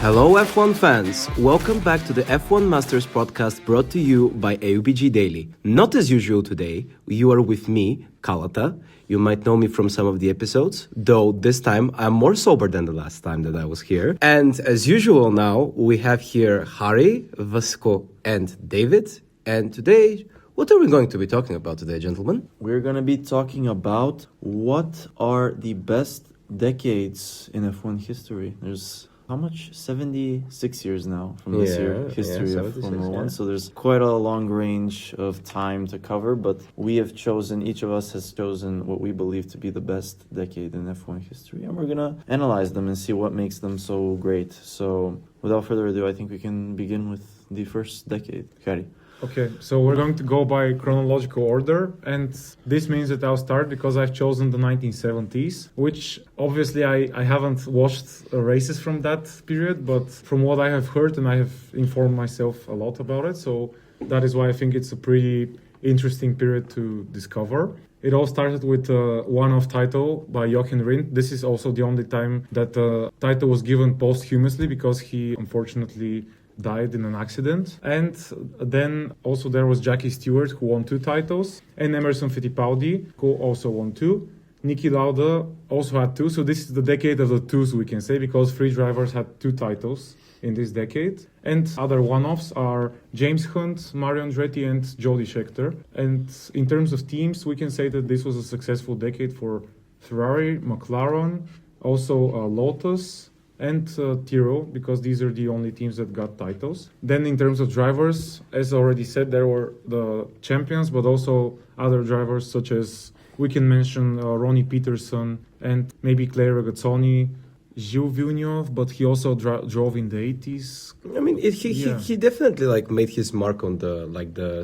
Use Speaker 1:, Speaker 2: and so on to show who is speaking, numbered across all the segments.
Speaker 1: Hello F1 fans, welcome back to the F1 Masters podcast brought to you by AUBG Daily. Not as usual today, you are with me, Kalata. You might know me from some of the episodes, though this time I'm more sober than the last time that I was here. And as usual now, we have here Harry, Vasco and David. And today, what are we going to be talking about today, gentlemen?
Speaker 2: We're going to be talking about what are the best decades in F1 history. There's how much? 76 years now from this year history of Formula 1. So there's quite a long range of time to cover, but we have chosen, each of us has chosen what we believe to be the best decade in F1 history. And we're going to analyze them and see what makes them so great. So without further ado, I think we can begin with the first decade. Harry.
Speaker 3: Okay, so we're going to go by chronological order, and this means that I'll start because I've chosen the 1970s, which obviously I haven't watched races from that period, but from what I have heard and I have informed myself a lot about it, so that is why I think it's a pretty interesting period to discover. It all started with a one-off title by Jochen Rindt. This is also the only time that the title was given posthumously because he unfortunately died in an accident. And then also there was Jackie Stewart, who won 2 titles, and Emerson Fittipaldi, who also won 2. Niki Lauda also had 2, so this is the decade of the 2s, we can say, because 3 drivers had 2 titles in this decade. And other one-offs are James Hunt, Mario Andretti and Jody Scheckter. And in terms of teams, we can say that this was a successful decade for Ferrari, McLaren, also Lotus, and Tyrrell, because these are the only teams that got titles. Then in terms of drivers, as already said, there were the champions, but also other drivers such as, we can mention Ronnie Peterson and maybe Claire Regazzoni, Gilles Villeneuve, but he also drove in the 80s.
Speaker 1: I mean, he definitely made his mark on the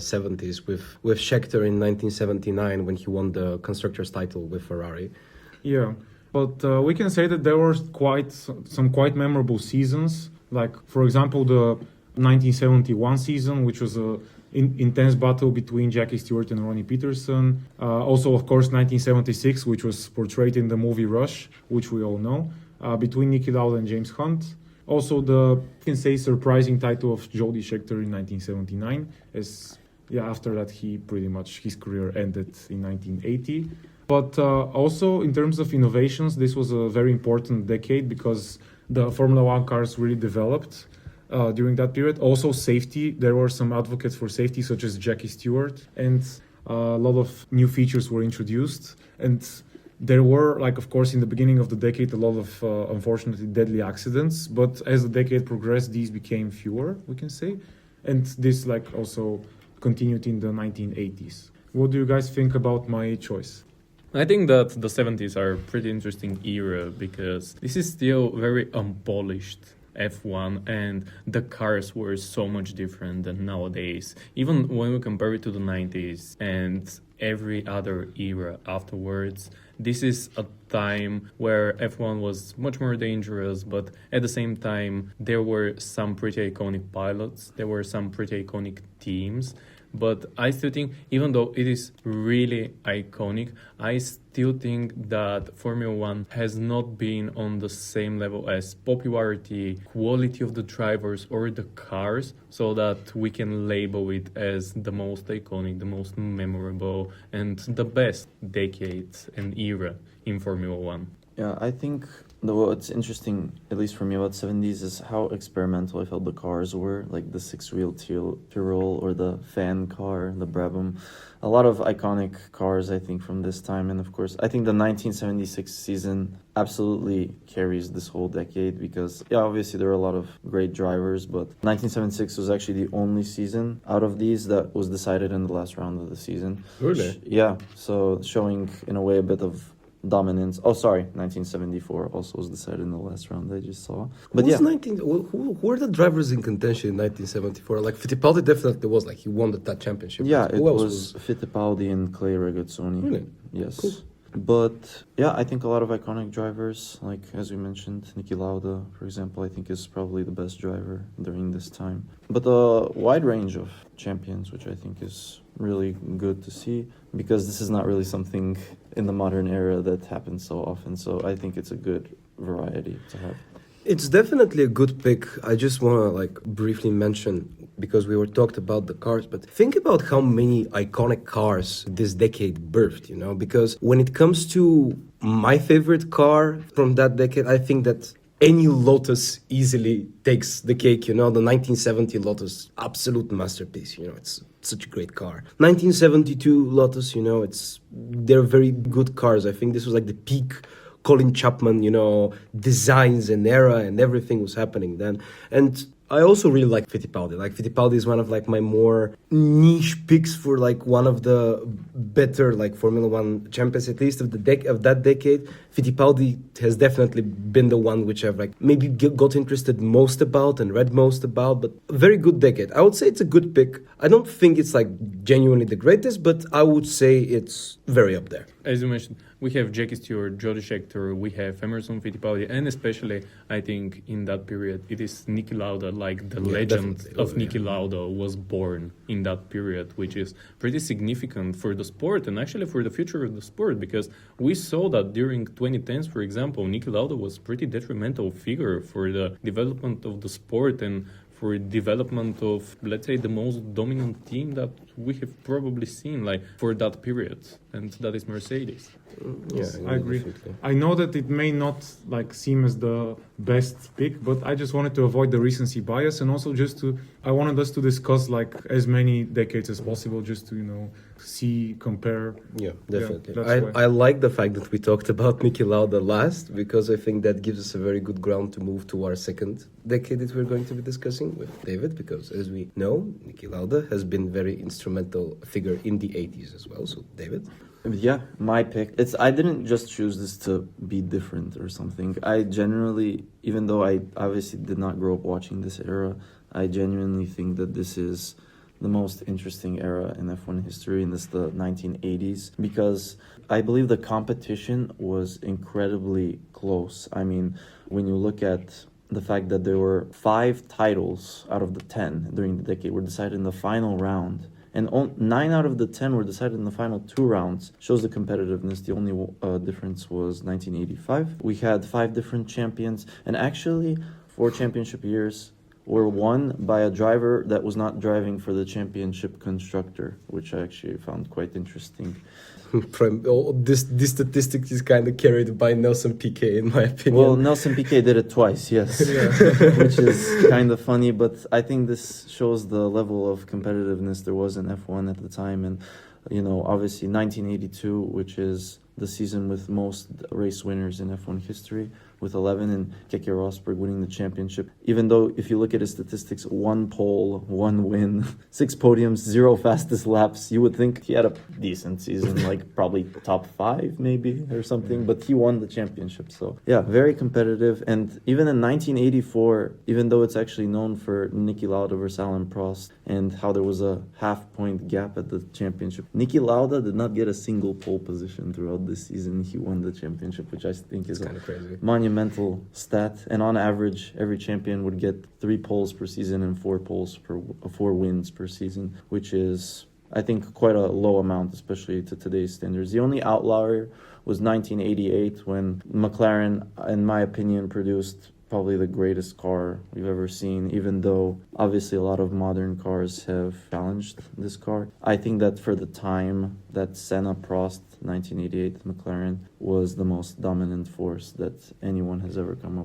Speaker 1: 70s with Scheckter in 1979 when he won the constructors title with Ferrari.
Speaker 3: Yeah. But we can say that there were some quite memorable seasons. Like, for example, the 1971 season, which was an intense battle between Jackie Stewart and Ronnie Peterson. Also, of course, 1976, which was portrayed in the movie Rush, which we all know, between Niki Lauda and James Hunt. Also, you can say, surprising title of Jody Scheckter in 1979. After that, his career ended in 1980. But also, in terms of innovations, this was a very important decade because the Formula 1 cars really developed during that period. Also, safety. There were some advocates for safety, such as Jackie Stewart, and a lot of new features were introduced. And there were, of course, in the beginning of the decade, a lot of, unfortunately, deadly accidents. But as the decade progressed, these became fewer, we can say. And this, also continued in the 1980s. What do you guys think about my choice?
Speaker 4: I think that the 70s are a pretty interesting era because this is still very unpolished F1 and the cars were so much different than nowadays. Even when we compare it to the 90s and every other era afterwards, this is a time where F1 was much more dangerous, but at the same time, there were some pretty iconic pilots, there were some pretty iconic teams. But I still think, even though it is really iconic, I still think that Formula 1 has not been on the same level as popularity, quality of the drivers or the cars, so that we can label it as the most iconic, the most memorable, and the best decade and era in Formula 1.
Speaker 2: Yeah, I think what's interesting, at least for me, about 70s is how experimental I felt the cars were, like the 6-wheel Tyrrell or the fan car, the Brabham. A lot of iconic cars, I think, from this time. And of course, I think the 1976 season absolutely carries this whole decade because, obviously there are a lot of great drivers, but 1976 was actually the only season out of these that was decided in the last round of the season.
Speaker 1: Really?
Speaker 2: Yeah, so showing, in a way, a bit of dominance. 1974 also was decided in the last round I just saw. But
Speaker 1: who were the drivers in contention in 1974? Fittipaldi definitely was, he won that championship.
Speaker 2: Yeah, it was Fittipaldi and Clay Regazzoni.
Speaker 1: Really?
Speaker 2: Yes.
Speaker 1: Cool.
Speaker 2: But I think a lot of iconic drivers, as we mentioned, Niki Lauda, for example, I think is probably the best driver during this time. But a wide range of champions, which I think is really good to see, because this is not really something in the modern era that happens so often. So I think it's a good variety to have.
Speaker 1: It's definitely a good pick. I just want to like briefly mention because we were talked about the cars, but think about how many iconic cars this decade birthed, you know, because when it comes to my favorite car from that decade, I think that any Lotus easily takes the cake, you know, the 1970 Lotus, absolute masterpiece, you know, it's such a great car. 1972 Lotus, you know, they're very good cars. I think this was like the peak Colin Chapman, you know, designs and era and everything was happening then. And I also really like Fittipaldi. Like Fittipaldi is one of like my more niche picks for like one of the better like Formula One champions, at least of that decade. Fittipaldi has definitely been the one which I've like maybe got interested most about and read most about. But a very good decade. I would say it's a good pick. I don't think it's like genuinely the greatest, but I would say it's very up there.
Speaker 4: As you mentioned, we have Jackie Stewart, Jody Scheckter, we have Emerson Fittipaldi, and especially, I think, in that period, it is Niki Lauda, like the legend of Niki Lauda was born in that period, which is pretty significant for the sport and actually for the future of the sport, because we saw that during 2010s, for example, Niki Lauda was pretty detrimental figure for the development of the sport and for development of, let's say, the most dominant team that we have probably seen, like, for that period, and that is Mercedes.
Speaker 3: Yeah, I agree. Definitely. I know that it may not like seem as the best pick, but I just wanted to avoid the recency bias, and also I wanted us to discuss like as many decades as possible, just to, you know, compare.
Speaker 1: Yeah, definitely. Yeah, I like the fact that we talked about Niki Lauda last, because I think that gives us a very good ground to move to our second decade that we're going to be discussing with David, because as we know, Niki Lauda has been very instrumental figure in the 80s as well. So David?
Speaker 2: Yeah, my pick. I didn't just choose this to be different or something. I genuinely, even though I obviously did not grow up watching this era, I genuinely think that this is the most interesting era in F1 history, and this is the 1980s, because I believe the competition was incredibly close. I mean, when you look at the fact that there were 5 titles out of the 10 during the decade were decided in the final round, and 9 out of the 10 were decided in the final 2 rounds, shows the competitiveness. The only difference was 1985. We had 5 different champions, and actually 4 championship years were won by a driver that was not driving for the championship constructor, which I actually found quite interesting.
Speaker 1: This statistic is kind of carried by Nelson Piquet, in my opinion.
Speaker 2: Well, Nelson Piquet did it twice, yes, which is kind of funny, but I think this shows the level of competitiveness there was in F1 at the time. And, you know, obviously 1982, which is the season with most race winners in F1 history, with 11, and Keke Rosberg winning the championship. Even though if you look at his statistics, 1 pole, 1 win, 6 podiums, 0 fastest laps, you would think he had a decent season, like probably top 5 maybe or something, but he won the championship. So yeah, very competitive. And even in 1984, even though it's actually known for Niki Lauda versus Alain Prost and how there was a half-point gap at the championship, Niki Lauda did not get a single pole position throughout this season. He won the championship, which I think is
Speaker 1: kind of crazy,
Speaker 2: monumental stat. And on average, every champion would get 3 poles per season and 4 wins per season, which is, I think, quite a low amount, especially to today's standards. The only outlier was 1988, when McLaren, in my opinion, produced probably the greatest car we've ever seen, even though obviously a lot of modern cars have challenged this car. I think that for the time, that Senna-Prost 1988 McLaren was the most dominant force that anyone has ever come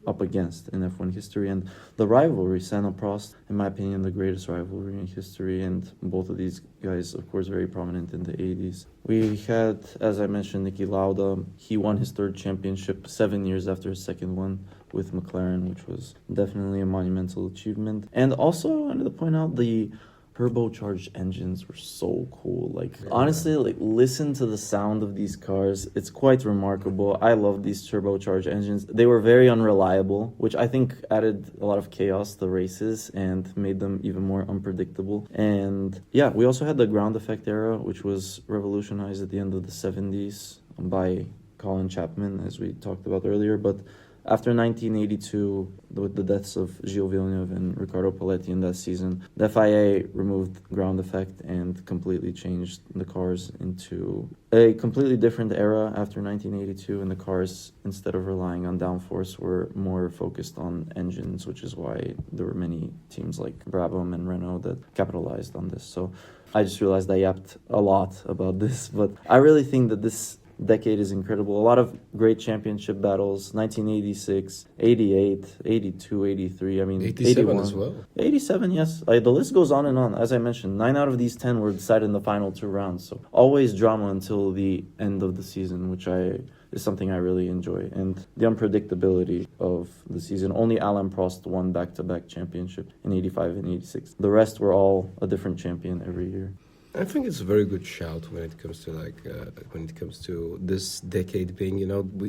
Speaker 2: up against in F1 history. And the rivalry, Senna-Prost, in my opinion, the greatest rivalry in history, and both of these guys, of course, very prominent in the 80s. We had, as I mentioned, Niki Lauda. He won his 3rd championship 7 years after his 2nd one with McLaren, which was definitely a monumental achievement. And also, I wanted to point out the turbocharged engines were so cool. Like, honestly, like, listen to the sound of these cars. It's quite remarkable. I love these turbocharged engines. They were very unreliable, which I think added a lot of chaos to the races and made them even more unpredictable. And yeah, we also had the ground effect era, which was revolutionized at the end of the 70s by Colin Chapman, as we talked about earlier. But after 1982, with the deaths of Gilles Villeneuve and Riccardo Paletti in that season, the FIA removed ground effect and completely changed the cars into a completely different era after 1982, and the cars, instead of relying on downforce, were more focused on engines, which is why there were many teams like Brabham and Renault that capitalized on this. So I just realized I yapped a lot about this, but I really think that this decade is incredible. A lot of great championship battles, 1986, 88, 82, 83, I mean
Speaker 1: 87
Speaker 2: 81
Speaker 1: as well.
Speaker 2: 87, yes. The list goes on and on. As I mentioned, 9 out of these 10 were decided in the final 2 rounds, so always drama until the end of the season, which is something I really enjoy. And the unpredictability of the season. Only Alain Prost won back-to-back championship in 85 and 86. The rest were all a different champion every year.
Speaker 1: I think it's a very good shout when it comes to this decade being,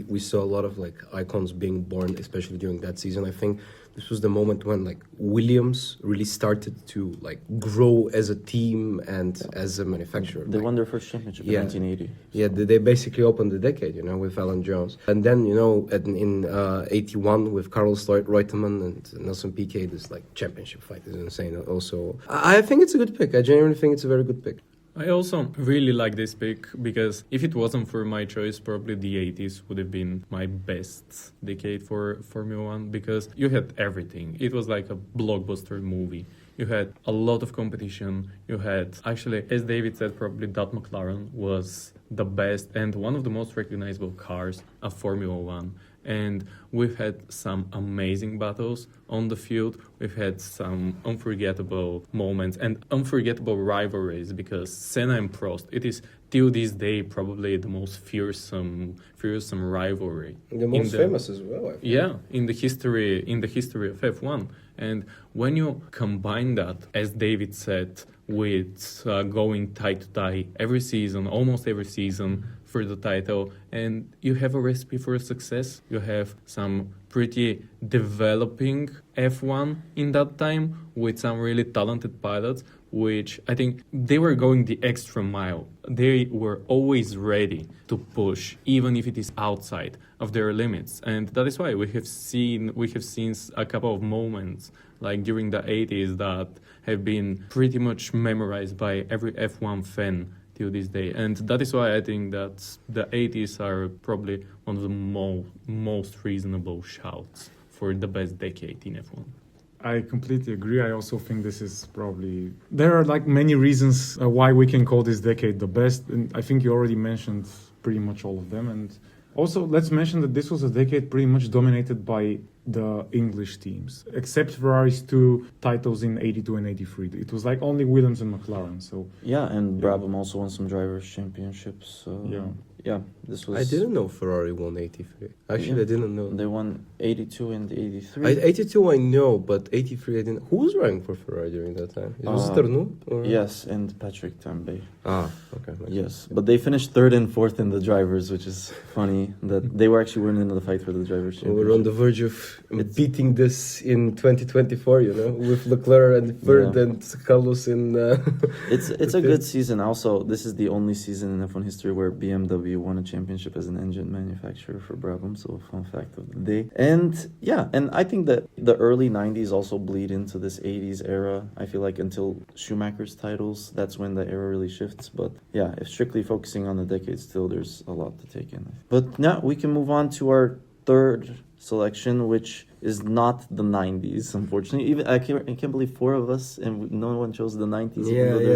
Speaker 1: we saw a lot of icons being born, especially during that season. I think this was the moment when Williams really started to grow as a team and as a manufacturer.
Speaker 2: They won their first championship in 1980.
Speaker 1: Yeah, they basically opened the decade, with Alan Jones. And then, in 81 with Carlos Reutemann and Nelson Piquet, this championship fight is insane. Also, I think it's a good pick. I genuinely think it's a very good pick.
Speaker 4: I also really like this pick because if it wasn't for my choice, probably the 80s would have been my best decade for Formula One because you had everything. It was like a blockbuster movie. You had a lot of competition. You had, actually, as David said, probably that McLaren was the best and one of the most recognizable cars of Formula One. And we've had some amazing battles on the field. We've had some unforgettable moments and unforgettable rivalries because Senna and Prost, it is till this day probably the most fearsome rivalry.
Speaker 1: The most famous as well, I think.
Speaker 4: Yeah, in the history of F1. And when you combine that, as David said, with going tie to tie every season, almost every season, for the title, and you have a recipe for success. You have some pretty developing F1 in that time with some really talented pilots, which I think they were going the extra mile. They were always ready to push, even if it is outside of their limits. And that is why we have seen a couple of moments like during the 80s that have been pretty much memorized by every F1 fan till this day. And that is why I think that the 80s are probably one of the most reasonable shouts for the best decade in F1.
Speaker 3: I completely agree. I also think this is probably... There are many reasons why we can call this decade the best. And I think you already mentioned pretty much all of them. And also, let's mention that this was a decade pretty much dominated by the English teams, except Ferrari's 2 titles in 82 and 83. It was only Williams and McLaren. So
Speaker 2: and Brabham also won some drivers' championships. So this was...
Speaker 1: I didn't know Ferrari won 83. Actually, I didn't know.
Speaker 2: They won 82 and 83.
Speaker 1: 82 I know, but 83 I didn't. Who was running for Ferrari during that time? Was it Ternou?
Speaker 2: Yes, and Patrick Tambay.
Speaker 1: Okay.
Speaker 2: Yes, but they finished 3rd and 4th in the drivers, which is funny that they were actually winning the fight for the drivers' championship.
Speaker 1: We're on the verge of beating this in 2024, with Leclerc and 3rd and Carlos in...
Speaker 2: It's a good season. Also, this is the only season in F1 history where BMW won a championship as an engine manufacturer for Brabham, so fun fact of the day. And I think that the early 90s also bleed into this 80s era. I feel like until Schumacher's titles, that's when the era really shifts. But if strictly focusing on the decade, still there's a lot to take in. But now we can move on to our third selection, which is not the 90s, unfortunately. Even I can't believe 4 of us and no one chose the 90s.
Speaker 1: We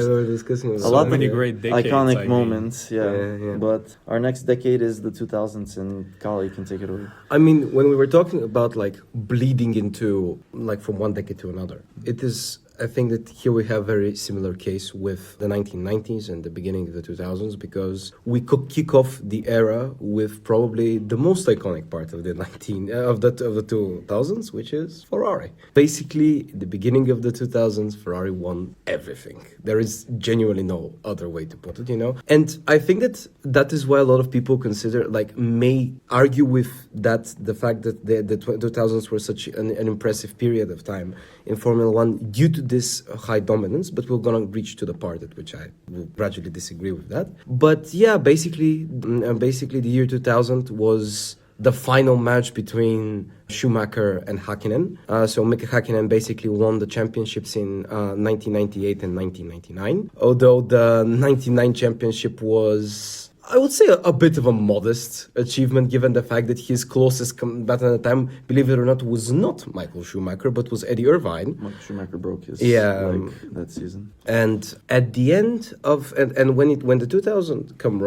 Speaker 1: were discussing
Speaker 4: a lot many great decades,
Speaker 2: iconic moments. But our next decade is the 2000s, and Kali, you can take it away.
Speaker 1: I mean, when we were talking about bleeding into from one decade to another, it is. I think that here we have very similar case with the 1990s and the beginning of the 2000s, because we could kick off the era with probably the most iconic part of the 2000s, which is Ferrari. Basically, the beginning of the 2000s, Ferrari won everything. There is genuinely no other way to put it, And I think that is why a lot of people consider, may argue with that, the fact that the 2000s were such an impressive period of time in Formula One due to this high dominance, but we're gonna reach to the part at which I will gradually disagree with that. But basically the year 2000 was the final match between Schumacher and Hakkinen. So Mika Hakkinen basically won the championships in 1998 and 1999. Although the 99 championship was, I would say, a bit of a modest achievement, given the fact that his closest combatant at the time, believe it or not, was not Michael Schumacher, but was Eddie Irvine.
Speaker 2: Michael Schumacher broke his
Speaker 1: leg
Speaker 2: that season.
Speaker 1: And at the end of and when the 2000s come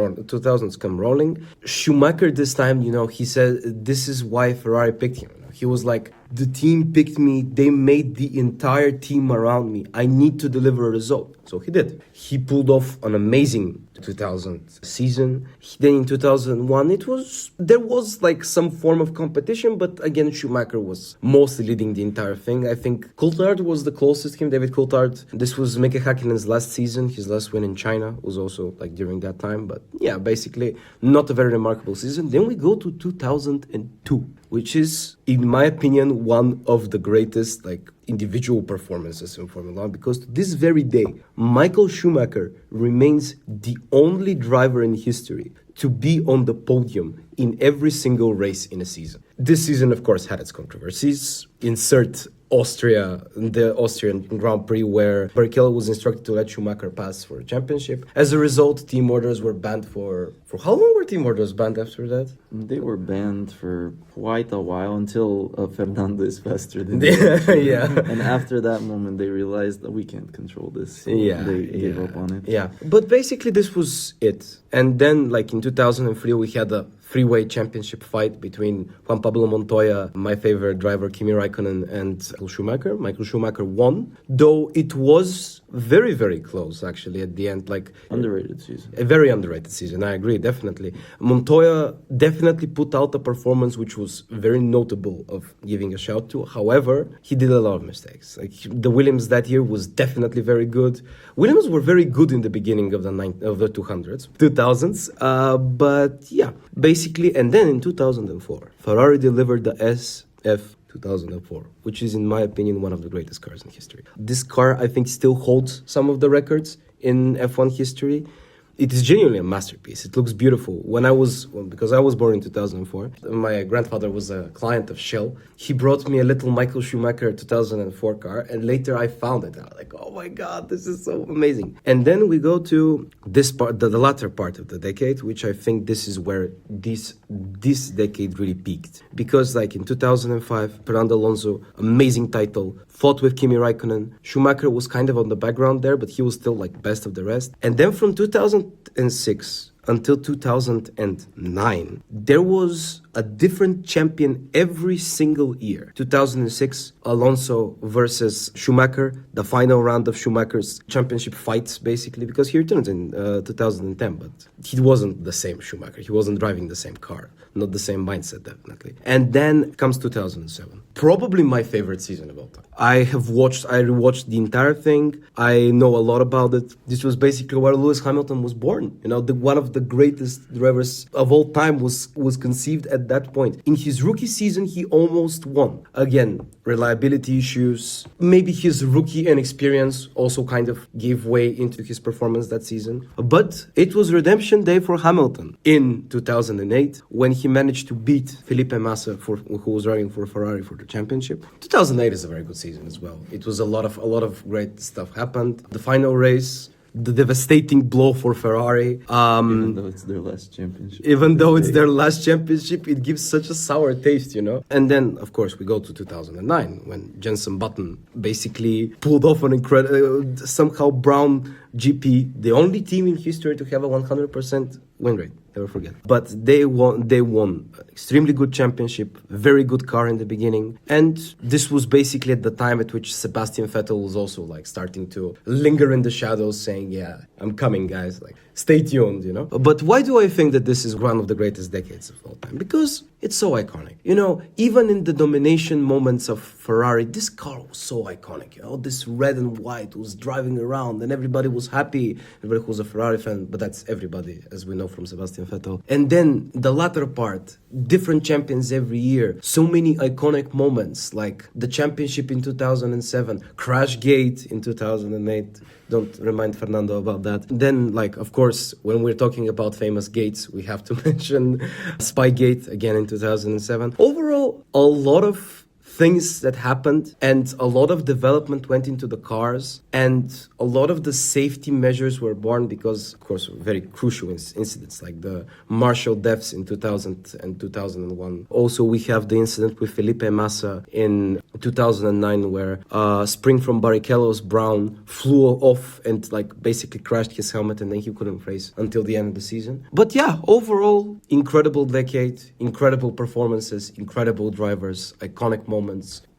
Speaker 1: rolling, Schumacher this time, he said, "This is why Ferrari picked him." He was like, "The team picked me. They made the entire team around me. I need to deliver a result." So he did. He pulled off an amazing 2000 season. Then in 2001, there was like some form of competition, but again, Schumacher was mostly leading the entire thing. I think Coulthard was the closest to him, David Coulthard. This was Mika Hakkinen's last season. His last win in China was also like during that time. But yeah, basically not a very remarkable season. Then we go to 2002, which is, in my opinion, one of the greatest like individual performances in Formula 1, because to this very day, Michael Schumacher remains the only driver in history to be on the podium in every single race in a season. This season, of course, had its controversies. Insert Austria, the Austrian Grand Prix, where Barrichello was instructed to let Schumacher pass for a championship. As a result, team orders were banned for how long were team orders banned after that?
Speaker 2: They were banned for quite a while until Fernando is faster than
Speaker 1: yeah.
Speaker 2: And after that moment, they realized that we can't control this. So they gave up on it.
Speaker 1: Yeah, but basically this was it. And then, like in 2003, we had a three-way championship fight between Juan Pablo Montoya, my favorite driver, Kimi Raikkonen, and Michael Schumacher. Michael Schumacher won, though it was very, very close, actually, at the end. Like
Speaker 2: underrated season.
Speaker 1: A very underrated season, I agree, definitely. Montoya definitely put out a performance which was very notable of giving a shout to. However, he did a lot of mistakes. Like the Williams that year was definitely very good. Williams were very good in the beginning of the 2000s. But yeah, basically, and then in 2004, Ferrari delivered the SF 2004, which is, in my opinion, one of the greatest cars in history. This car, I think, still holds some of the records in F1 history. It is genuinely a masterpiece. It looks beautiful. Because I was born in 2004, my grandfather was a client of Shell. He brought me a little Michael Schumacher 2004 car, and later I found it. I was like, oh my God, this is so amazing. And then we go to this part, the latter part of the decade, which I think this is where this decade really peaked. Because like in 2005, Fernando Alonso, amazing title, fought with Kimi Raikkonen. Schumacher was kind of on the background there, but he was still like best of the rest. And then from 2006 until 2009, there was a different champion every single year. 2006, Alonso versus Schumacher, the final round of Schumacher's championship fights, basically, because he returned in 2010, but he wasn't the same Schumacher. He wasn't driving the same car, not the same mindset, definitely. And then comes 2007. Probably my favorite season of all time. I rewatched the entire thing. I know a lot about it. This was basically where Lewis Hamilton was born. One of the greatest drivers of all time was conceived at that point. In his rookie season, he almost won. Again, reliability issues. Maybe his rookie inexperience also kind of gave way into his performance that season. But it was redemption day for Hamilton in 2008 when he managed to beat Felipe Massa, who was driving for Ferrari for the championship. 2008 is a very good season as well. It was a lot of great stuff happened. The final race, the devastating blow for Ferrari.
Speaker 2: Even though it's their last championship.
Speaker 1: It gives such a sour taste, And then, of course, we go to 2009 when Jenson Button basically pulled off an incredible, somehow Brown GP, the only team in history to have a 100% win rate. Never forget. But they won an extremely good championship, very good car in the beginning. And this was basically at the time at which Sebastian Vettel was also like starting to linger in the shadows saying, yeah, I'm coming, guys. Like, stay tuned, But why do I think that this is one of the greatest decades of all time? Because it's so iconic. Even in the domination moments of Ferrari, this car was so iconic. This red and white was driving around and everybody was happy. Everybody who was a Ferrari fan, but that's everybody, as we know from Sebastian Vettel. And then the latter part, different champions every year. So many iconic moments, like the championship in 2007, Crashgate in 2008. Don't remind Fernando about that. Then, like, of course, when we're talking about famous gates, we have to mention Spygate again in 2007. Overall, a lot of things that happened and a lot of development went into the cars and a lot of the safety measures were born because, of course, very crucial incidents like the Marshall deaths in 2000 and 2001. Also, we have the incident with Felipe Massa in 2009 where a spring from Barrichello's Brown flew off and like basically crashed his helmet and then he couldn't race until the end of the season. But yeah, overall, incredible decade, incredible performances, incredible drivers, iconic moments.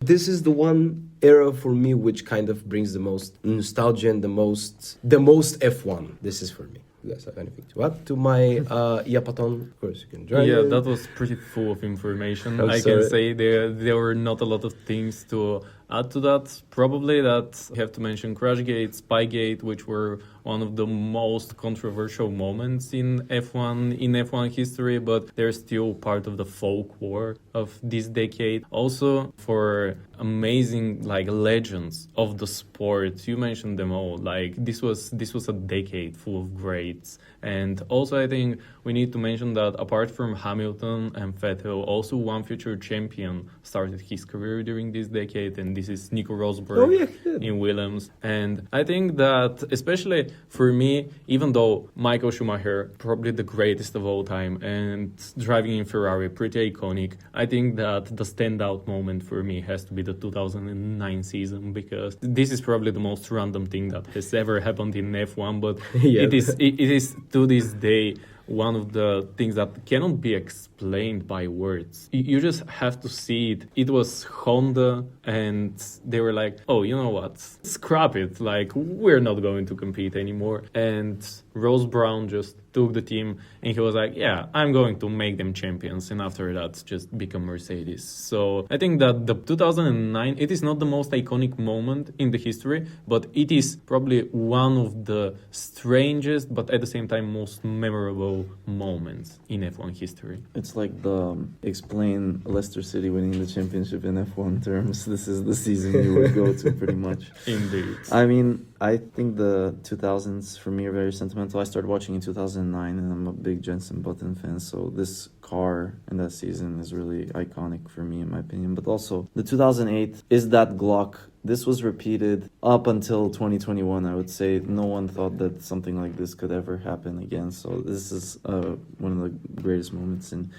Speaker 1: This is the one era for me which kind of brings the most nostalgia and the most F1. This is for me. You guys have anything to add to my Iapaton? Of course, you can join.
Speaker 4: Yeah, that was pretty full of information. I can say there were not a lot of things to add to that. Probably that you have to mention Crashgate, Spygate, which were one of the most controversial moments in F1 history, but they're still part of the folklore of this decade. Also, for amazing like legends of the sport, you mentioned them all. Like this was a decade full of greats. And also, I think we need to mention that apart from Hamilton and Vettel, also one future champion started his career during this decade, and this is Nico Rosberg in Williams. And I think that, especially for me, even though Michael Schumacher, probably the greatest of all time, and driving in Ferrari, pretty iconic, I think that the standout moment for me has to be the 2009 season, because this is probably the most random thing that has ever happened in F1, but it is to this day one of the things that cannot be explained by words. You just have to see it. It was Honda, and they were like, oh, you know what? Scrap it. Like, we're not going to compete anymore. And Ross Brown just took the team, and he was like, yeah, I'm going to make them champions. And after that, just become Mercedes. So I think that the 2009, it is not the most iconic moment in the history, but it is probably one of the strangest, but at the same time, most memorable moments in F1 history.
Speaker 2: It's like the explain Leicester City winning the championship in F1 terms. This is the season you would go to pretty much.
Speaker 4: Indeed.
Speaker 2: I mean, I think the 2000s for me are very sentimental. I started watching in 2009 and I'm a big Jenson Button fan, so this car and that season is really iconic for me in my opinion. But also the 2008 is that Glock. This was repeated up until 2021. I would say no one thought that something like this could ever happen again. So this is one of the greatest moments in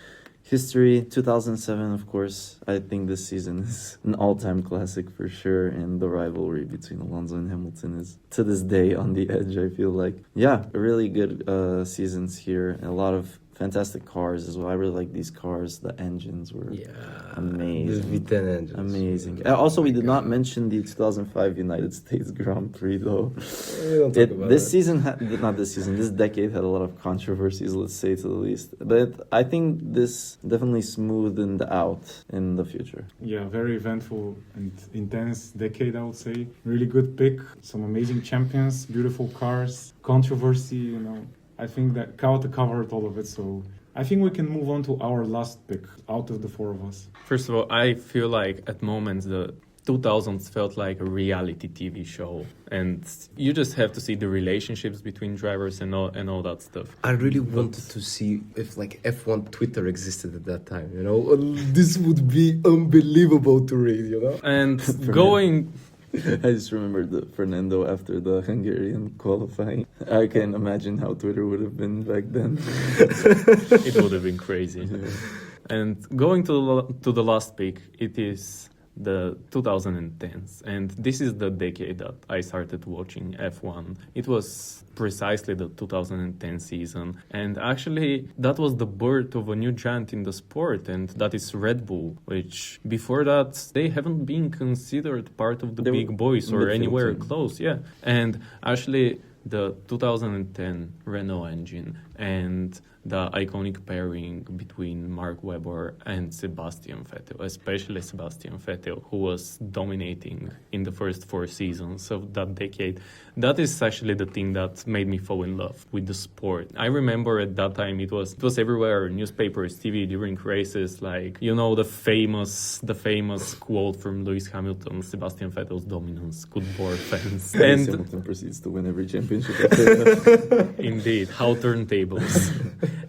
Speaker 2: history. 2007, of course, I think this season is an all-time classic for sure. And the rivalry between Alonso and Hamilton is to this day on the edge, I feel like. Yeah, really good seasons here. A lot of fantastic cars as well. I really like these cars. The engines were amazing.
Speaker 1: The V10 engines.
Speaker 2: Amazing. Also, we did not mention the 2005 United States Grand Prix, though.
Speaker 1: We don't talk about
Speaker 2: this season, this decade had a lot of controversies, let's say to the least. But I think this definitely smoothed out in the future.
Speaker 3: Yeah, very eventful and intense decade, I would say. Really good pick. Some amazing champions, beautiful cars, controversy, you know. I think that Kalata covered all of it, so I think we can move on to our last pick out of the four of us.
Speaker 4: First of all, I feel like at moments the 2000s felt like a reality TV show, and you just have to see the relationships between drivers and all that stuff.
Speaker 1: I really wanted to see if like F1 Twitter existed at that time, you know? This would be unbelievable to read, you know?
Speaker 4: And going...
Speaker 2: I just remembered Fernando after the Hungarian qualifying. I can imagine how Twitter would have been back then.
Speaker 4: It would have been crazy. Yeah. And going to the last pick, it is the 2010s, and this is the decade that I started watching F1. It was precisely the 2010 season, and actually that was the birth of a new giant in the sport, and that is Red Bull, which before that they haven't been considered part of the big boys or anywhere close. Yeah, and actually the 2010 Renault engine and the iconic pairing between Mark Webber and Sebastian Vettel, especially Sebastian Vettel, who was dominating in the first 4 seasons of that decade. That is actually the thing that made me fall in love with the sport. I remember at that time it was everywhere, newspapers, TV, during races, like, you know, the famous quote from Lewis Hamilton, Sebastian Vettel's dominance could bore fans.
Speaker 2: And Hamilton proceeds to win every championship championship.
Speaker 4: Indeed, how turntables.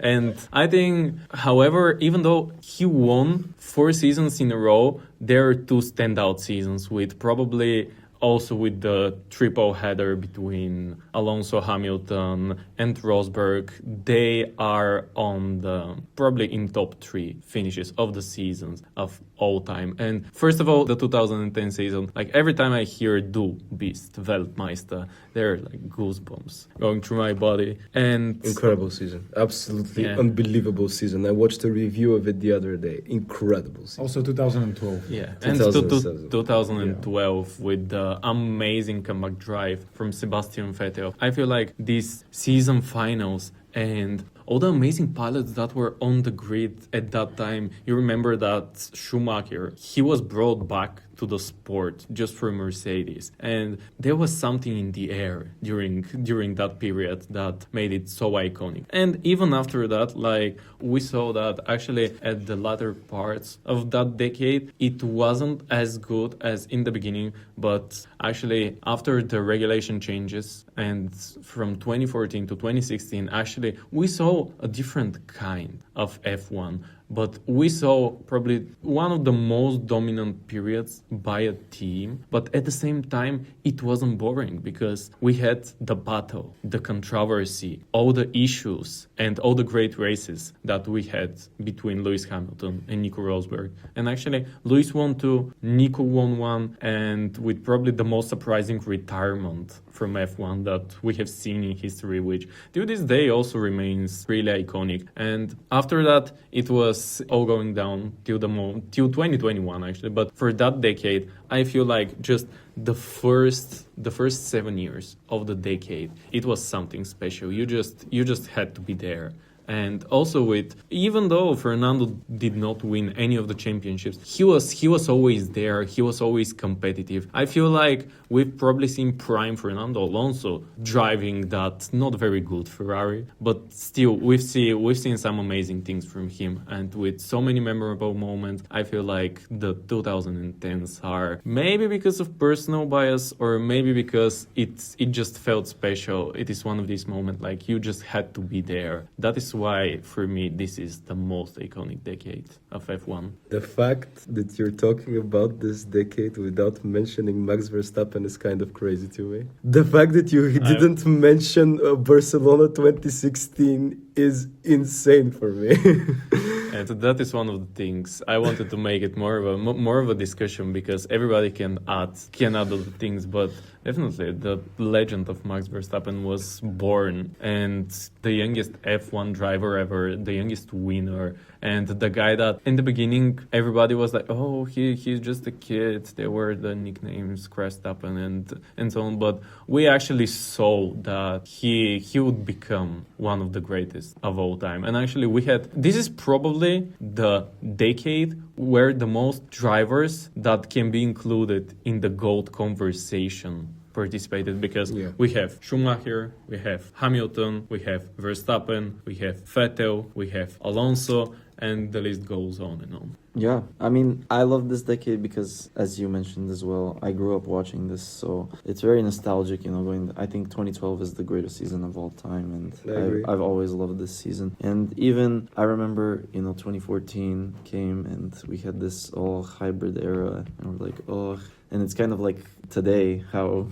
Speaker 4: And I think, however, even though he won 4 seasons in a row, there are 2 standout seasons with probably also with the triple header between Alonso, Hamilton, and Rosberg. They are on the probably in top 3 finishes of the seasons of all time. And first of all, the 2010 season, like every time I hear Du Bist, Weltmeister, there are like goosebumps going through my body. And
Speaker 1: incredible season, absolutely unbelievable season. I watched a review of it the other day. Incredible season.
Speaker 3: Also 2012.
Speaker 4: Yeah, and 2012 with the amazing comeback drive from Sebastian Vettel. I feel like these season finals and all the amazing pilots that were on the grid at that time. You remember that Schumacher, he was brought back to the sport just for Mercedes, and there was something in the air during that period that made it so iconic. And even after that, like we saw that actually at the latter parts of that decade, it wasn't as good as in the beginning, but actually after the regulation changes and from 2014 to 2016, actually we saw a different kind of F1. But we saw probably one of the most dominant periods by a team. But at the same time, it wasn't boring because we had the battle, the controversy, all the issues and all the great races that we had between Lewis Hamilton and Nico Rosberg. And actually, Lewis won 2, Nico won 1, and with probably the most surprising retirement from F1 that we have seen in history, which till this day also remains really iconic. And after that, it was all going down till 2021 actually. But for that decade, I feel like just the first 7 years of the decade, it was something special. You just had to be there. And also with, even though Fernando did not win any of the championships, he was always there. He was always competitive. I feel like we've probably seen prime Fernando Alonso driving that not very good Ferrari, but still we've seen some amazing things from him. And with so many memorable moments, I feel like the 2010s are maybe because of personal bias or maybe because it just felt special. It is one of these moments like you just had to be there. That is why, for me, this is the most iconic decade of F1.
Speaker 1: The fact that you're talking about this decade without mentioning Max Verstappen is kind of crazy to me. The fact that you didn't mention Barcelona 2016 is insane for me.
Speaker 4: And that is one of the things I wanted to make it more of a discussion because everybody can add other things, but definitely the legend of Max Verstappen was born, and the youngest F1 driver ever, the youngest winner, and the guy that in the beginning everybody was like, oh, he's just a kid. There were the nicknames Verstappen and so on, but we actually saw that he would become one of the greatest of all time. And actually this is probably the decade where the most drivers that can be included in the GOAT conversation participated, because we have Schumacher, we have Hamilton, we have Verstappen, we have Vettel, we have Alonso, and the list goes on and on.
Speaker 2: Yeah, I mean, I love this decade because, as you mentioned as well, I grew up watching this, so it's very nostalgic, I think 2012 is the greatest season of all time, and I've always loved this season. And even, I remember, 2014 came, and we had this all hybrid era, and we're like, oh... And it's kind of like today how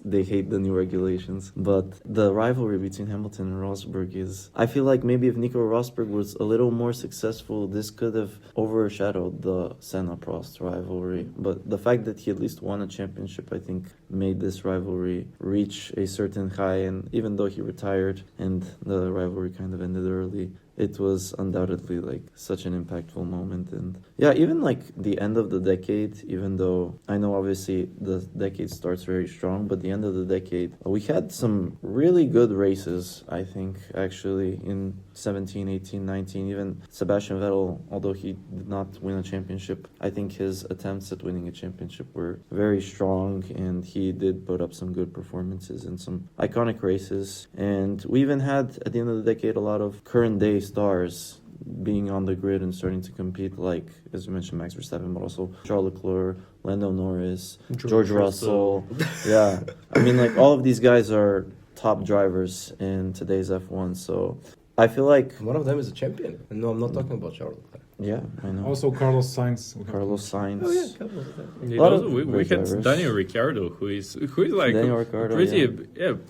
Speaker 2: they hate the new regulations. But the rivalry between Hamilton and Rosberg is, I feel like maybe if Nico Rosberg was a little more successful, this could have overshadowed the Senna-Prost rivalry. But the fact that he at least won a championship, I think, made this rivalry reach a certain high. And even though he retired and the rivalry kind of ended early, it was undoubtedly like such an impactful moment. And yeah, even like the end of the decade, even though I know obviously the decade starts very strong, but the end of the decade, we had some really good races, I think, actually in 17, 18, 19, even Sebastian Vettel, although he did not win a championship, I think his attempts at winning a championship were very strong, and he did put up some good performances in some iconic races. And we even had, at the end of the decade, a lot of current day stars being on the grid and starting to compete, like, as you mentioned, Max Verstappen, but also Charles Leclerc, Lando Norris, George Russell. Yeah. I mean, like, all of these guys are top drivers in today's F1, so I feel like...
Speaker 1: One of them is a champion. And no, I'm not talking about Charles Leclerc.
Speaker 2: Yeah, I know.
Speaker 3: Also Carlos Sainz.
Speaker 2: Sainz.
Speaker 1: Oh, yeah, Carlos.
Speaker 4: We had
Speaker 2: drivers.
Speaker 4: Daniel Ricciardo, who is like
Speaker 2: Daniel
Speaker 4: a
Speaker 2: Ricciardo,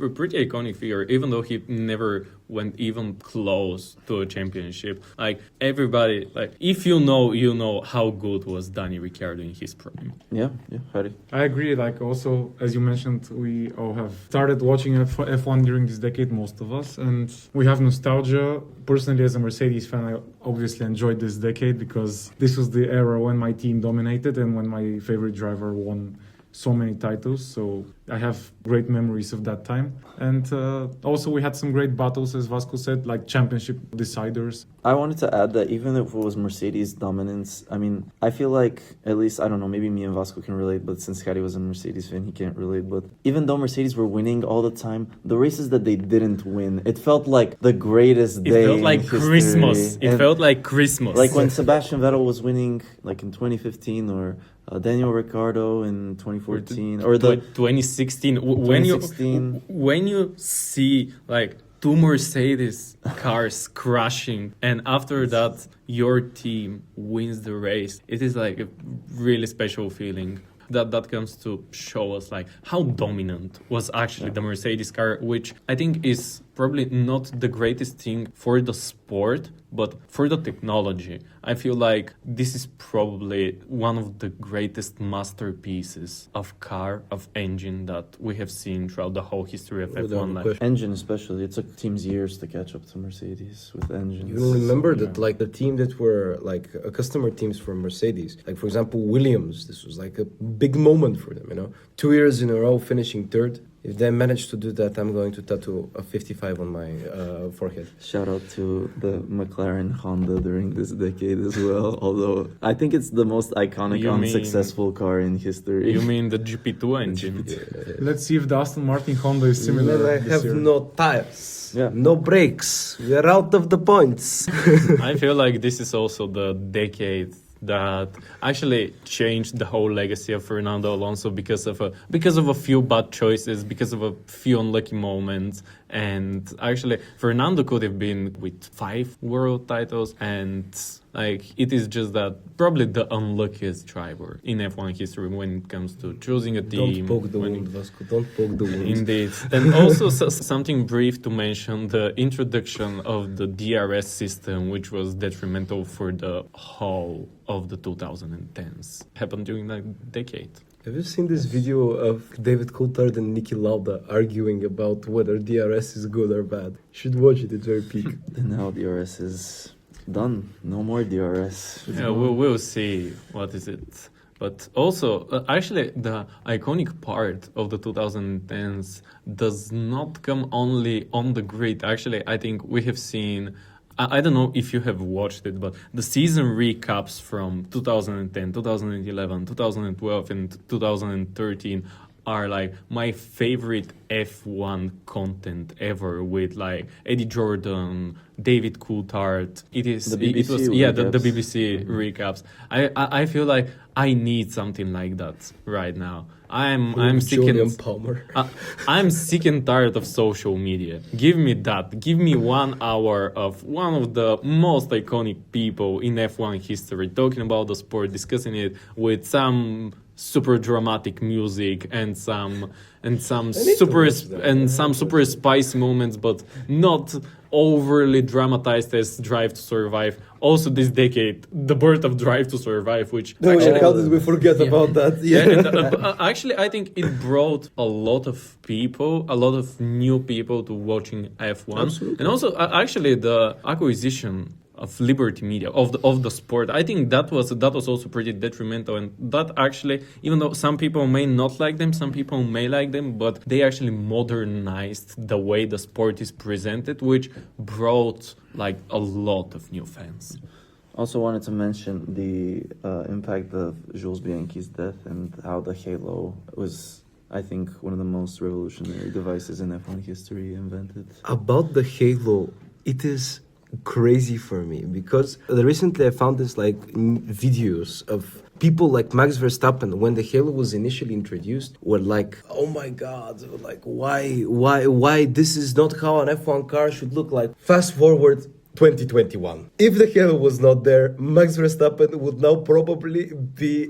Speaker 4: pretty iconic figure, even though he never went even close to a championship. Like, everybody, like, if you know how good was Daniel Ricciardo in his prime.
Speaker 2: Yeah, Harry.
Speaker 3: I agree. Like, also, as you mentioned, we all have started watching F1 during this decade, most of us, and we have nostalgia. Personally, as a Mercedes fan, I obviously enjoyed this decade because this was the era when my team dominated and when my favorite driver won so many titles. So I have great memories of that time. And also we had some great battles, as Vasco said, like championship deciders.
Speaker 2: I wanted to add that even if it was Mercedes dominance, I mean, I feel like, at least, I don't know, maybe me and Vasco can relate, but since Harry was a Mercedes fan, he can't relate. But even though Mercedes were winning all the time, the races that they didn't win, it felt like the greatest day.
Speaker 4: It felt like Christmas. It felt like Christmas.
Speaker 2: Like when Sebastian Vettel was winning, like in 2015, or Daniel Ricciardo in 2014, or the
Speaker 4: 2016.
Speaker 2: 2016.
Speaker 4: When you see like two Mercedes cars crashing, and after that your team wins the race, it is like a really special feeling. That comes to show us like how dominant was actually the Mercedes car, which I think is probably not the greatest thing for the sport, but for the technology. I feel like this is probably one of the greatest masterpieces of car, of engine that we have seen throughout the whole history of F1. Like,
Speaker 2: engine especially, it took teams years to catch up to Mercedes with engines.
Speaker 1: You remember that, like, the team that were like customer teams for Mercedes, like for example Williams, this was like a big moment for them, you know, 2 years in a row finishing third. If they manage to do that, I'm going to tattoo a 55 on my forehead.
Speaker 2: Shout out to the McLaren Honda during this decade as well. Although I think it's the most iconic, unsuccessful car in history.
Speaker 4: You mean the GP2 engine?
Speaker 3: Let's see if the Aston Martin Honda is similar.
Speaker 1: I have
Speaker 3: year.
Speaker 1: no tires, no brakes. We are out of the points.
Speaker 4: I feel like this is also the decade that actually changed the whole legacy of Fernando Alonso because of a few bad choices, because of a few unlucky moments. And actually, Fernando could have been with 5 world titles, and like it is just that probably the unluckiest driver in F1 history when it comes to choosing a team.
Speaker 1: Don't poke the wound, Vasco. Don't poke the wound.
Speaker 4: Indeed. And also something brief to mention, the introduction of the DRS system, which was detrimental for the whole of the 2010s, happened during that decade.
Speaker 1: Have you seen this video of David Coulthard and Niki Lauda arguing about whether DRS is good or bad? You should watch it, it's very peak.
Speaker 2: And now DRS is done. No more DRS.
Speaker 4: Yeah, we'll see what is it. But also, actually, the iconic part of the 2010s does not come only on the grid. Actually, I think we have seen... I don't know if you have watched it, but the season recaps from 2010, 2011, 2012, and 2013 are like my favorite F1 content ever, with like Eddie Jordan, David Coulthard. It was the BBC recaps. I feel like I need something like that right now. I'm sick I'm sick and tired of social media. Give me that. Give me 1 hour of one of the most iconic people in F1 history talking about the sport, discussing it with some super dramatic music and some super spicy moments, but not overly dramatized as Drive to Survive. Also this decade, the birth of Drive to Survive, which
Speaker 1: actually, how did we forget about that?
Speaker 4: Actually, I think it brought a lot of people, a lot of new people to watching F1.
Speaker 1: Absolutely.
Speaker 4: And also actually the acquisition of Liberty Media, of the sport. I think that was also pretty detrimental, and that actually, even though some people may not like them, some people may like them, but they actually modernized the way the sport is presented, which brought like a lot of new fans.
Speaker 2: Also wanted to mention the impact of Jules Bianchi's death and how the halo was, I think, one of the most revolutionary devices in F1 history invented.
Speaker 1: About the halo, it is crazy for me because recently I found this like videos of people like Max Verstappen when the Halo was initially introduced were like, oh my god, like why this is not how an F1 car should look like. Fast forward 2021. If the Halo was not there, Max Verstappen would now probably be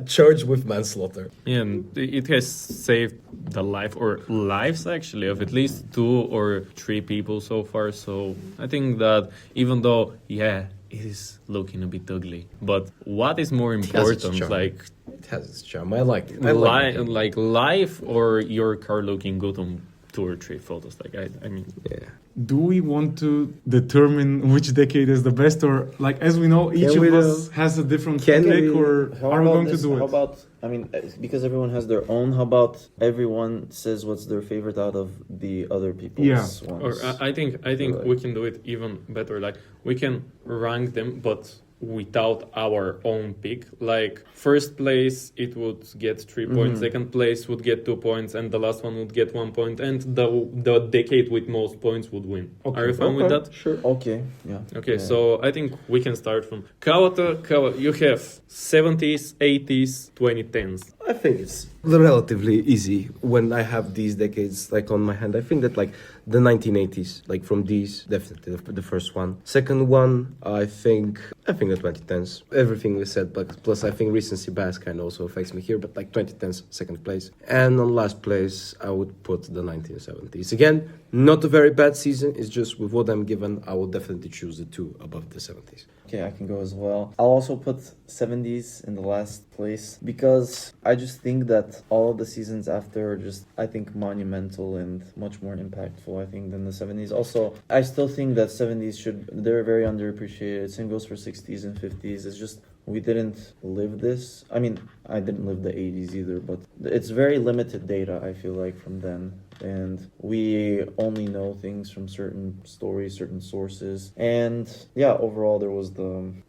Speaker 1: charged with manslaughter.
Speaker 4: Yeah, and it has saved the life or lives actually of at least 2 or 3 people so far. So I think that even though, yeah, it is looking a bit ugly, but what is more important, like
Speaker 1: it has its charm. I like it.
Speaker 4: like life or your car looking good on 2 or 3 photos. Like I mean,
Speaker 1: yeah.
Speaker 3: Do we want to determine which decade is the best, or like as we know, each of us has a different take, or are we going to do it?
Speaker 2: How about, I mean, because everyone has their own, how about everyone says what's their favorite out of the other people's ones?
Speaker 4: Or I think we can do it even better. Like we can rank them, but without our own pick. Like first place it would get 3 points, second place would get 2 points, and the last one would get 1 point, and the decade with most points would win. Okay. Are you fine with that?
Speaker 2: Sure. Okay. Yeah.
Speaker 4: Okay,
Speaker 2: yeah.
Speaker 4: So I think we can start from Kalata. You have 70s, 80s, 2010s.
Speaker 1: I think it's relatively easy when I have these decades like on my hand. I think that like the 1980s, like from these, definitely the first one. Second one, I think the 2010s. Everything we said, but plus I think recency bias kind of also affects me here, but like 2010s, second place. And on last place, I would put the 1970s. Again, not a very bad season. It's just with what I'm given, I will definitely choose the 2 above the 70s.
Speaker 2: Okay, I can go as well. I'll also put 70s in the last place because I just think that all of the seasons after are just, I think, monumental and much more impactful, I think, than the 70s. Also, I still think that 70s they're very underappreciated. Same goes for 60s and 50s. It's just, we didn't live this. I mean, I didn't live the 80s either, but it's very limited data, I feel like, from then. And we only know things from certain stories, certain sources. And yeah, overall there was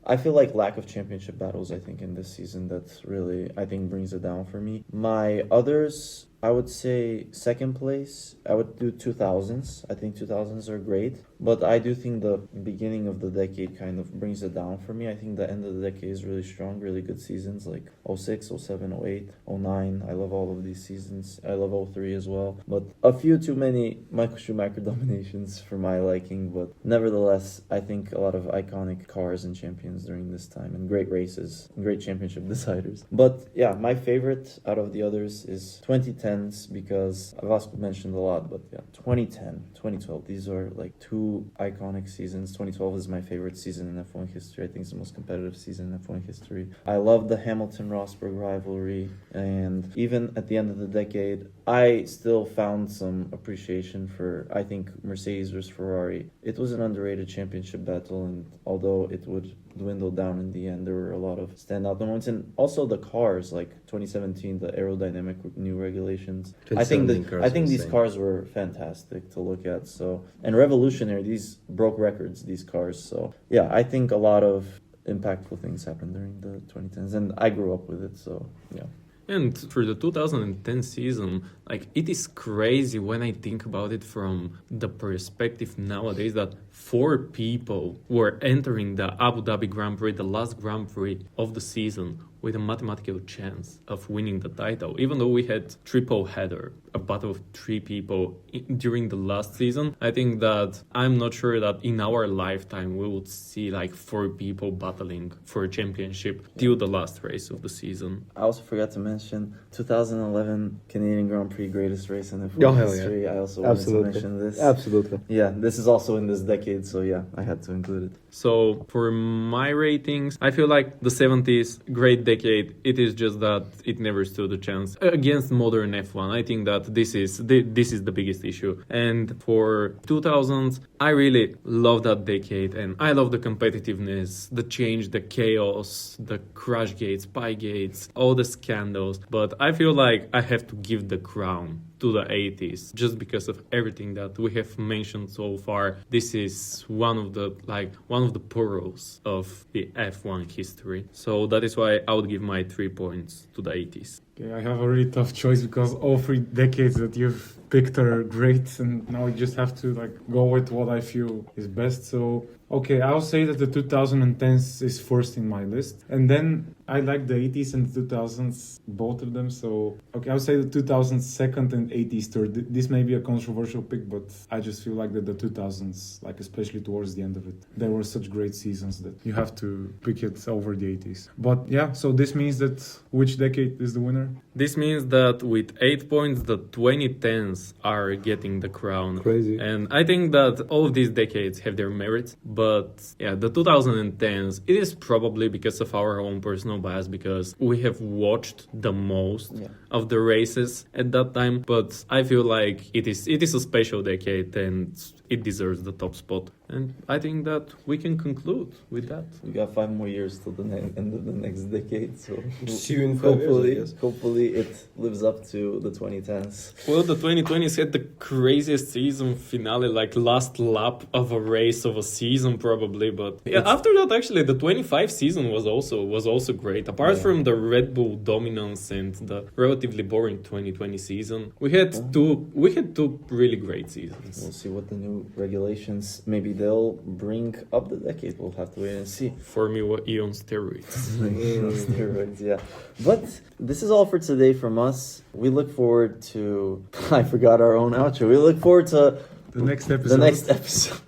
Speaker 2: I feel like lack of championship battles, I think, in this season that's really, I think, brings it down for me. My others, I would say second place, I would do 2000s. I think 2000s are great, but I do think the beginning of the decade kind of brings it down for me. I think the end of the decade is really strong, really good seasons like 06, 07, 08, 09. I love all of these seasons. I love 03 as well, but a few too many Michael Schumacher dominations for my liking, but nevertheless, I think a lot of iconic cars and champions during this time, and great races, and great championship deciders. But yeah, my favorite out of the others is 2010s, because Vasco mentioned a lot, but yeah, 2010, 2012, these are like 2 iconic seasons. 2012 is my favorite season in F1 history. I think it's the most competitive season in F1 history. I love the Hamilton-Rosberg rivalry, and even at the end of the decade, I still found some appreciation for, I think, Mercedes versus Ferrari. It was an underrated championship battle, and although it would dwindle down in the end, there were a lot of standout moments. And also the cars, like 2017, the aerodynamic new regulations. I think these cars were fantastic to look at. So, and revolutionary. These broke records, these cars. So yeah, I think a lot of impactful things happened during the 2010s, and I grew up with it. So yeah.
Speaker 4: And for the 2010 season, like, it is crazy when I think about it from the perspective nowadays that 4 people were entering the Abu Dhabi Grand Prix, the last Grand Prix of the season, with a mathematical chance of winning the title. Even though we had triple header, a battle of 3 people during the last season, I think that I'm not sure that in our lifetime we would see like 4 people battling for a championship till the last race of the season.
Speaker 2: I also forgot to mention 2011 Canadian Grand Prix, greatest race in F1 history. Yeah. I also wanted to mention this.
Speaker 1: Absolutely.
Speaker 2: Yeah, this is also in this decade, so yeah, I had to include it.
Speaker 4: So for my ratings, I feel like the 70s, great decade. It is just that it never stood a chance against modern F1. I think that this is the biggest issue. And for 2000s, I really love that decade, and I love the competitiveness, the change, the chaos, the crash gates, spy gates, all the scandals. But I feel like I have to give the crown to the 80s just because of everything that we have mentioned so far. This is one of the pearls of the F1 history. So that is why I would give my 3 points to the 80s.
Speaker 3: Okay, I have a really tough choice because all 3 decades that you've picked are great, and now we just have to like go with what I feel is best. So okay, I'll say that the 2010s is first in my list, and then I like the 80s and the 2000s, both of them. So okay, I'll say the 2000s second and 80s third. This may be a controversial pick, but I just feel like that the 2000s, like especially towards the end of it, there were such great seasons that you have to pick it over the 80s. But yeah, so this means that which decade is the winner?
Speaker 4: This means that with 8 points, the 2010s are getting the crown.
Speaker 1: Crazy.
Speaker 4: And I think that all of these decades have their merits. But yeah, the 2010s, it is probably because of our own personal bias, because we have watched the most of the races at that time. But I feel like it is a special decade and it deserves the top spot. And I think that we can conclude with that.
Speaker 2: We got 5 more years till the end of the next decade, so
Speaker 1: See you in 5 years,
Speaker 2: hopefully it lives up to the 2010s.
Speaker 4: Well, the 2020s had the craziest season finale, like last lap of a race of a season probably. But yeah, after that, actually, the 25 season was also great. Apart from the Red Bull dominance and the relatively boring 2020 season, we had two really great seasons.
Speaker 2: We'll see what the new regulations, maybe they'll bring up the decade. We'll have to wait and see.
Speaker 4: Formula E on steroids.
Speaker 2: Steroids, yeah. But this is all for today from us. We look forward to... I forgot our own outro. We look forward to...
Speaker 3: The next episode.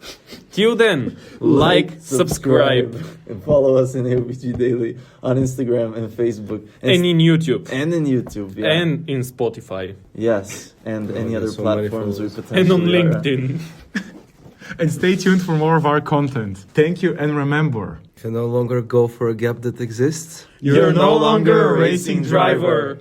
Speaker 4: Till then, like, subscribe.
Speaker 2: And follow us in AUBG Daily on Instagram and Facebook.
Speaker 4: And in YouTube.
Speaker 2: And in YouTube, yeah.
Speaker 4: And in Spotify.
Speaker 2: Yes, and any other
Speaker 1: so many
Speaker 2: platforms we
Speaker 1: followers.
Speaker 2: potentially
Speaker 4: And on
Speaker 2: are at.
Speaker 4: LinkedIn.
Speaker 3: And stay tuned for more of our content. Thank you, and remember,
Speaker 1: If you no longer go for a gap that exists,
Speaker 4: You're no longer a racing driver.